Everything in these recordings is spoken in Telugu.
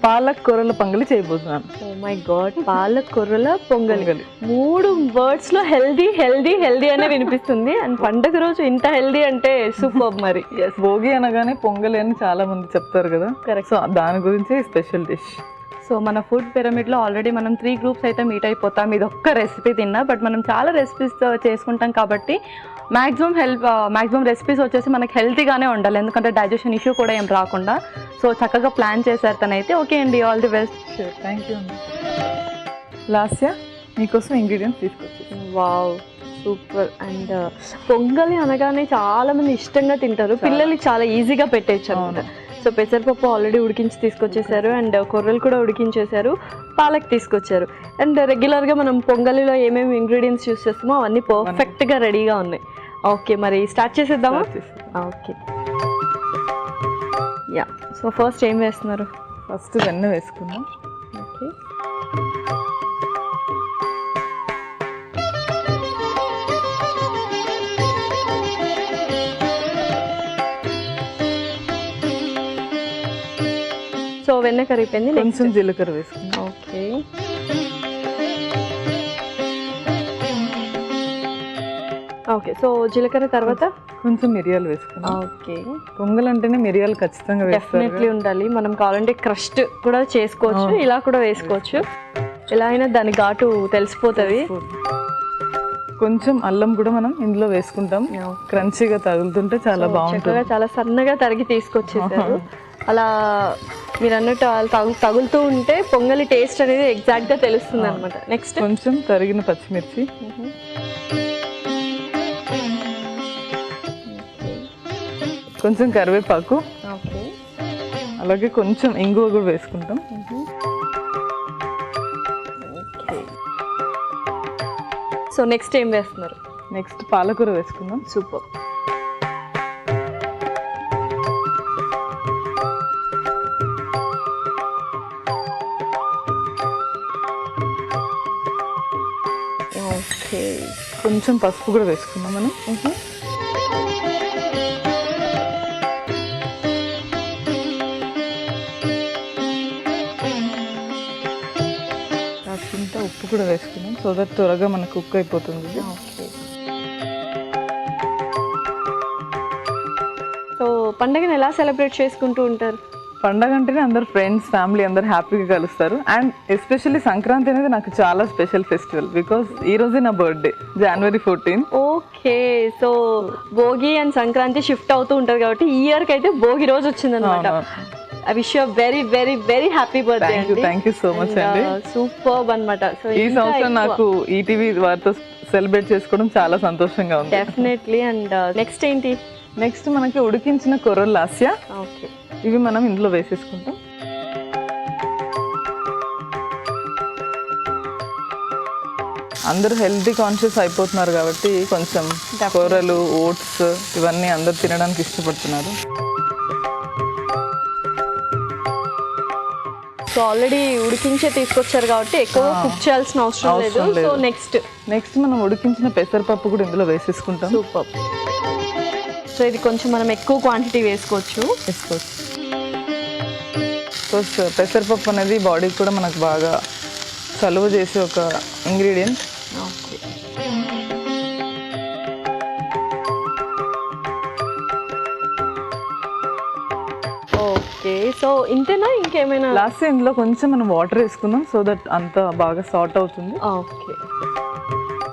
పాలక్ కూరల పొంగలి చేయబోతున్నాను. ఓ మై గాడ్, పాలక్ కొర్రల పొంగలి. 3 words లో హెల్దీ హెల్దీ హెల్దీ అనే వినిపిస్తుంది. అండ్ పండుగ రోజు ఇంత హెల్దీ అంటే సూపర్. మరి భోగి అనగానే పొంగలి అని చాలా మంది చెప్తారు కదా. కరెక్ట్. సో దాని గురించి స్పెషల్ డిష్. సో మన ఫుడ్ పిరమిడ్లో ఆల్రెడీ మనం 3 groups అయితే మీట్ అయిపోతాం. ఇది ఒక్క రెసిపీ తిన్నా, బట్ మనం చాలా రెసిపీస్ చేసుకుంటాం కాబట్టి మ్యాక్సిమం రెసిపీస్ వచ్చేసి మనకి హెల్తీగానే ఉండాలి, ఎందుకంటే డైజెషన్ ఇష్యూ కూడా ఏం రాకుండా. సో చక్కగా ప్లాన్ చేశారు తనైతే. ఓకే అండి, all the best. Thank you అండి. లాస్య మీకోసం ఇంగ్రీడియంట్స్ తీసుకొచ్చేసి. Wow, super. అండ్ పొంగలి అనగానే చాలా మంది ఇష్టంగా తింటారు, పిల్లలకి చాలా ఈజీగా పెట్టేయచ్చు అనమాట. సో పెసరపప్పు ఆల్రెడీ ఉడికించి తీసుకొచ్చేసారు, అండ్ కొర్రలు కూడా ఉడికించేశారు, పాలక్ తీసుకొచ్చారు. అండ్ రెగ్యులర్గా మనం పొంగలిలో ఏమేమి ఇంగ్రీడియంట్స్ యూస్ చేస్తామో అవన్నీ పర్ఫెక్ట్గా రెడీగా ఉన్నాయి. ఓకే, మరి స్టార్ట్ చేసేద్దామా? Okay, yeah. సో ఫస్ట్ ఏం వేస్తున్నారు? ఫస్ట్ వెన్న వేసుకుందాం. ఓకే, సో వెన్న కరిగిపోయింది, కొంచెం జీలకర్ర వేసుకుందాం. Okay, okay. సో జీలకర్ర తర్వాత కొంచెం మిరియాలు వేసుకుందాం. ఓకే, పొంగల్ అంటేనే మిరియాలు ఖచ్చితంగా డెఫినెట్లీ ఉండాలి. మనం కావాలంటే క్రస్ట్ కూడా చేసుకోవచ్చు, ఇలా కూడా వేసుకోవచ్చు. ఎలా అయినా దాని ఘాటు తెలిసిపోతుంది. కొంచెం అల్లం కూడా మనం ఇందులో వేసుకుంటాం, క్రంచీగా తగులుతుంటే చాలా బాగుంటుంది. చాలా సన్నగా తరిగి తీసుకొచ్చేసారు. అలా మీరు అన్నట్టు తగులుతూ ఉంటే పొంగలి టేస్ట్ అనేది ఎగ్జాక్ట్గా తెలుస్తుంది అనమాట. నెక్స్ట్ కొంచెం తరిగిన పచ్చిమిర్చి, కొంచెం కరివేపాకు, ఓకే, అలాగే కొంచెం ఇంగువ కూడా వేసుకుంటాం. సో నెక్స్ట్ ఏం వేస్తున్నారు? నెక్స్ట్ పాలకూర వేసుకుందాం. సూపర్. ఓకే, కొంచెం పసుపు కూడా వేసుకుందాం మనం. కాసింత ఉప్పు కూడా వేసుకుందాం, సో దట్ త్వరగా మనకు కుక్ అయిపోతుంది. ఓకే. సో పండుగను ఎలా సెలబ్రేట్ చేసుకుంటూ ఉంటారు? పండగ అంటేనే అందరు ఫ్రెండ్స్, ఫ్యామిలీ అందరు హ్యాపీగా కలుస్తారు. అండ్ ఎస్పెషల్లీ సంక్రాంతి అనేది నాకు చాలా స్పెషల్ ఫెస్టివల్, బికాస్ ఈ రోజే నా birthday, January 14. Okay, so Bhogi and Sankranti shift అవుతూ ఉంటుంది కాబట్టి ఈ ఇయర్కి అయితే భోగి రోజు వచ్చింది అనమాట. I wish you very very very happy birthday. Thank you so much అండి. సూపర్ అనమాట. సో ఈ సంవత్సరం నాకు ETV వారితో సెలబ్రేట్ చేసుకోవడం చాలా సంతోషంగా ఉంది. డెఫినెట్లీ. అండ్ నెక్స్ట్ ఏంటి? నెక్స్ట్ మనకి ఉడికించిన కొర్రలు లాస్య. ఓకే, ఇవి మనం ఇందులో వేసేసుకుంటాం. అందరూ హెల్తీ కాన్షియస్ అయిపోతున్నారు కాబట్టి కొంచెం కూరలు, ఓట్స్ ఇవన్నీ అందరు తినడానికి ఇష్టపడుతున్నారు. సో ఆల్రెడీ ఉడికించే తీసుకొచ్చారు కాబట్టి ఎక్కువ కుక్ చేయాల్సిన అవసరం లేదు. సో నెక్స్ట్ మనం ఉడికించిన పెసరపప్పు కూడా ఇందులో వేసేసుకుంటాం. సూపర్. సో ఇది కొంచెం మనం ఎక్కువ క్వాంటిటీ వేసుకోవచ్చు. సో పెసరపప్పు అనేది బాడీకి కూడా మనకు బాగా చలువ చేసే ఒక ఇంగ్రీడియంట్. Okay, okay. సో ఇంతేనా, ఇంకేమైనా? లాస్ట్ ఇందులో కొంచెం మనం వాటర్ వేసుకుందాం, సో దట్ అంతా బాగా సార్ట్ అవుతుంది. ఓకే,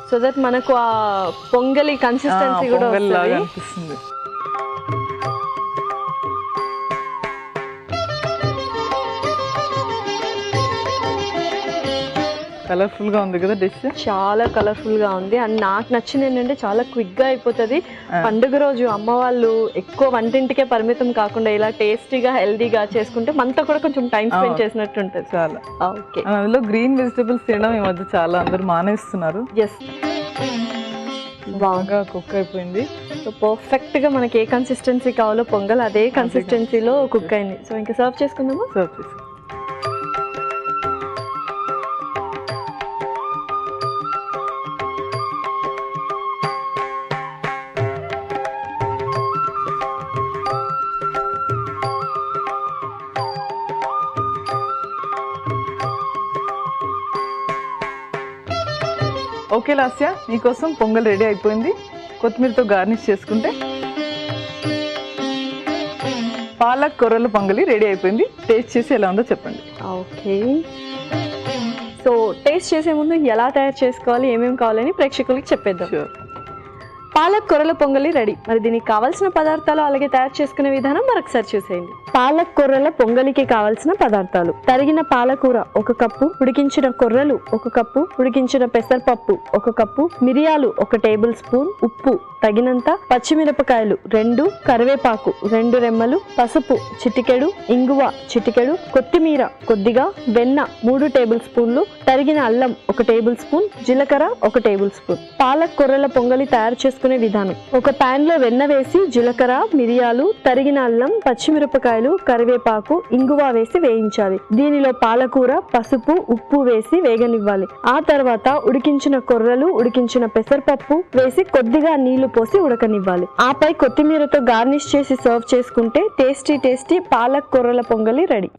సో దట్ మనకు ఆ పొంగలి కన్సిస్టెన్సీ కూడా అనిపిస్తుంది. కలర్ఫుల్ గా ఉంది కదా డిష్, చాలా కలర్ఫుల్ గా ఉంది. అండ్ నాకు నచ్చింది ఏంటంటే చాలా క్విక్ గా అయిపోతుంది. పండుగ రోజు అమ్మ వాళ్ళు ఎక్కువ వంటింటికే పరిమితం కాకుండా ఇలా టేస్టీగా హెల్దీగా చేసుకుంటే మనతో కూడా కొంచెం టైం స్పెండ్ చేసినట్టు ఉంటుంది. చాలా ఓకే. అందులో గ్రీన్ వెజిటబుల్స్ తినడం ఈ మధ్య చాలా అందరూ మానేస్తున్నారు. ఎస్, బాగా కుక్ అయిపోయింది. సో పర్ఫెక్ట్గా మనకి ఏ కన్సిస్టెన్సీ కావాలో పొంగల్ అదే కన్సిస్టెన్సీలో కుక్ అయింది. సో ఇంకా సర్వ్ చేసుకుందామా? సర్వ్ చేసుకుందాం. ఓకే లాస్య, మీకోసం పొంగల్ రెడీ అయిపోయింది. కొత్తిమీరతో గార్నిష్ చేసుకుంటే పాలక్ కొర్రల పొంగలి రెడీ అయిపోయింది. టేస్ట్ చేసి ఎలా ఉందో చెప్పండి. ఓకే, సో టేస్ట్ చేసే ముందు ఎలా తయారు చేసుకోవాలి, ఏమేమి కావాలని ప్రేక్షకులకి చెప్పేద్దాం. షూర్. పాలక్ కొర్రల పొంగలి రెడీ. మరి దీనికి కావాల్సిన పదార్థాలు అలాగే తయారు చేసుకునే విధానం మరొకసారి చూసేయండి. పాలక్ కొర్రల పొంగలికి కావాల్సిన పదార్థాలు: తరిగిన పాలకూర 1 కప్పు, ఉడికించిన కొర్రలు 1 కప్పు, ఉడికించిన పెసరపప్పు 1 కప్పు, మిరియాలు 1 టేబుల్ స్పూన్, ఉప్పు తగినంత, పచ్చిమిరపకాయలు 2, కరివేపాకు 2 రెమ్మలు, పసుపు చిటికెడు, ఇంగువ చిటికెడు, కొత్తిమీర కొద్దిగా, వెన్న 3 టేబుల్ స్పూన్లు, తరిగిన అల్లం 1 టేబుల్ స్పూన్, జీలకర్ర 1 టేబుల్ స్పూన్. పాలక్ కొర్రల పొంగలి తయారు చేసుకునే విధానం: ఒక పాన్ లో వెన్న వేసి జీలకర్ర, మిరియాలు, తరిగిన అల్లం, పచ్చిమిరపకాయలు, కరివేపాకు, ఇంగువ వేసి వేయించాలి. దీనిలో పాలకూర, పసుపు, ఉప్పు వేసి వేగనివ్వాలి. ఆ తర్వాత ఉడికించిన కొర్రలు, ఉడికించిన పెసరపప్పు వేసి కొద్దిగా నీళ్లు పోసి ఉడకనివ్వాలి. ఆపై కొత్తిమీరతో గార్నిష్ చేసి సర్వ్ చేసుకుంటే టేస్టీ పాలక్ కొర్రల పొంగలి రెడీ.